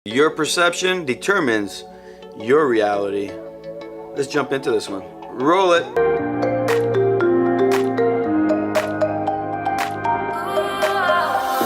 Your perception determines your reality. Let's jump into this one. Roll it.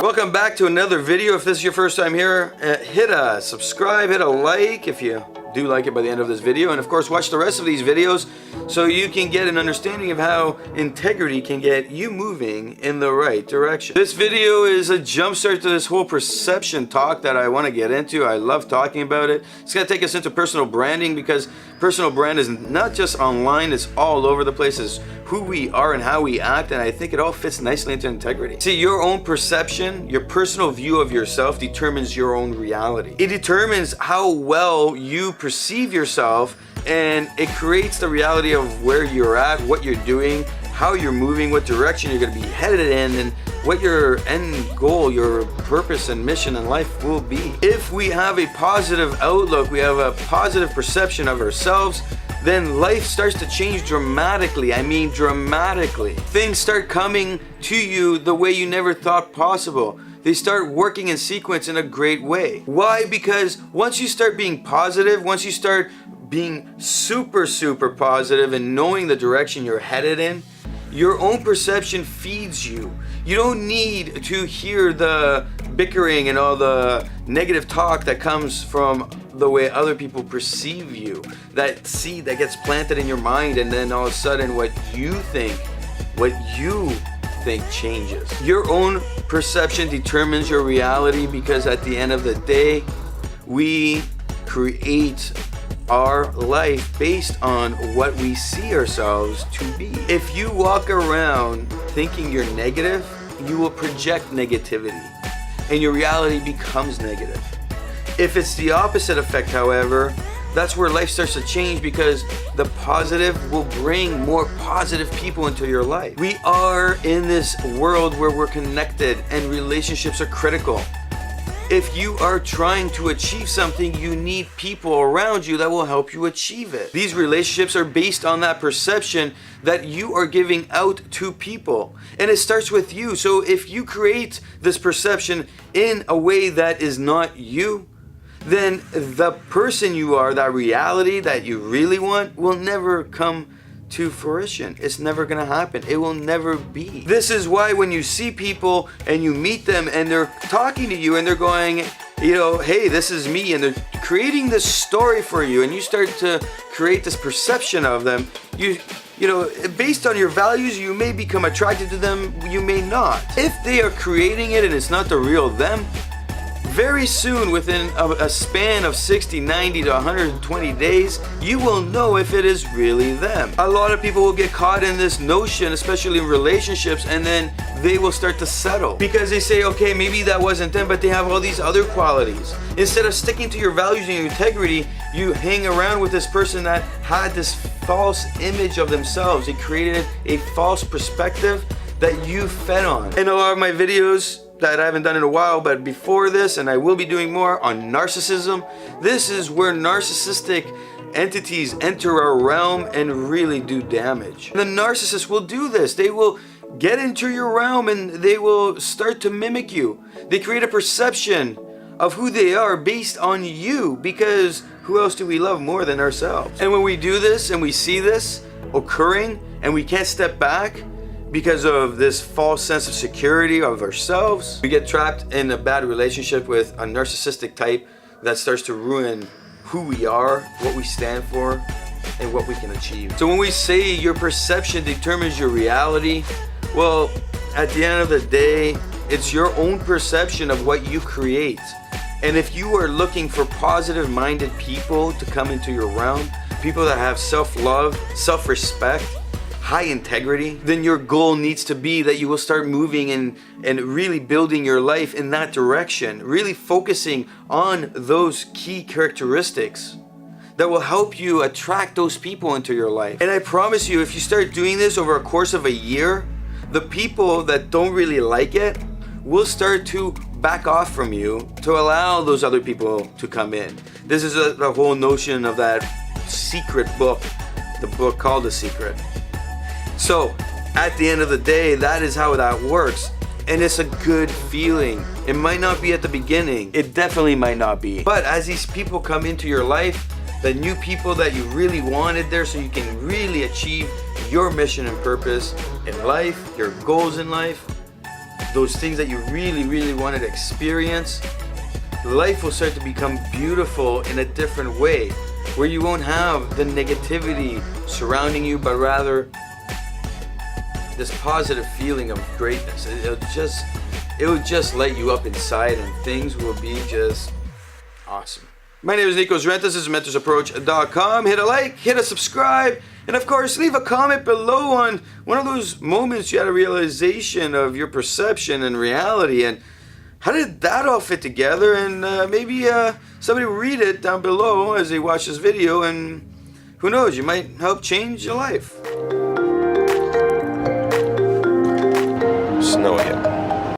Welcome back to another video. If this is your first time here, hit a subscribe, hit a like if you do like it by the end of this video, and of course watch the rest of these videos so you can get an understanding of how integrity can get you moving in the right direction. This video is a jumpstart to this whole perception talk that I want to get into. I love talking about it. It's going to take us into personal branding, because personal brand is not just online, it's all over the place. It's who we are and how we act, and I think it all fits nicely into integrity. See, your own perception, your personal view of yourself determines your own reality. It determines how well you perceive yourself, and it creates the reality of where you're at, what you're doing, how you're moving, what direction you're going to be headed in, and what your end goal, your purpose and mission in life will be. If we have a positive outlook, we have a positive perception of ourselves, then life starts to change dramatically. I mean dramatically. Things start coming to you the way you never thought possible. They start working in sequence in a great way. Why? Because once you start being positive, once you start being super positive and knowing the direction you're headed in, your own perception feeds you. You don't need to hear the bickering and all the negative talk that comes from the way other people perceive you. That seed that gets planted in your mind, and then all of a sudden what you think changes. Your own perception determines your reality, because at the end of the day, we create our life based on what we see ourselves to be. If you walk around thinking you're negative, you will project negativity, and your reality becomes negative. If it's the opposite effect, however, that's where life starts to change, because the positive will bring more positive people into your life. We are in this world where we're connected and relationships are critical. If you are trying to achieve something, you need people around you that will help you achieve it. These relationships are based on that perception that you are giving out to people. And it starts with you. So if you create this perception in a way that is not you, then the person you are, that reality that you really want, will never come to fruition. It's never gonna happen. It will never be. This is why when you see people and you meet them and they're talking to you and they're going, hey, this is me, and they're creating this story for you, and you start to create this perception of them, based on your values, you may become attracted to them, you may not. If they are creating it and it's not the real them, very soon, within a span of 60, 90 to 120 days, you will know if it is really them. A lot of people will get caught in this notion, especially in relationships, and then they will start to settle because they say, okay, maybe that wasn't them, but they have all these other qualities. Instead of sticking to your values and your integrity, you hang around with this person that had this false image of themselves. It created a false perspective that you fed on. In a lot of my videos that I haven't done in a while, but before this, and I will be doing more on narcissism, this is where narcissistic entities enter our realm and really do damage. The narcissist will do this. They will get into your realm and they will start to mimic you. They create a perception of who they are based on you, because who else do we love more than ourselves? And when we do this and we see this occurring and we can't step back because of this false sense of security of ourselves, we get trapped in a bad relationship with a narcissistic type that starts to ruin who we are, what we stand for, and what we can achieve. So when we say your perception determines your reality, well, at the end of the day, it's your own perception of what you create. And if you are looking for positive-minded people to come into your realm, people that have self-love, self-respect, high integrity, then your goal needs to be that you will start moving and really building your life in that direction, really focusing on those key characteristics that will help you attract those people into your life. And I promise you, if you start doing this over a course of a year, the people that don't really like it will start to back off from you to allow those other people to come in. This is the whole notion of that secret book, the book called The Secret. So at the end of the day, that is how that works. And it's a good feeling. It might not be at the beginning. It definitely might not be. But as these people come into your life, the new people that you really wanted there so you can really achieve your mission and purpose in life, your goals in life, those things that you really, really wanted to experience, life will start to become beautiful in a different way, where you won't have the negativity surrounding you, but rather this positive feeling of greatness. It will just light you up inside, and things will be just awesome. My name is Nikos Rentas. This is mentorsapproach.com. Hit a like, hit a subscribe, and of course, leave a comment below on one of those moments you had a realization of your perception and reality, and how did that all fit together? And maybe somebody will read it down below as they watch this video, and who knows, you might help change your life. Snowy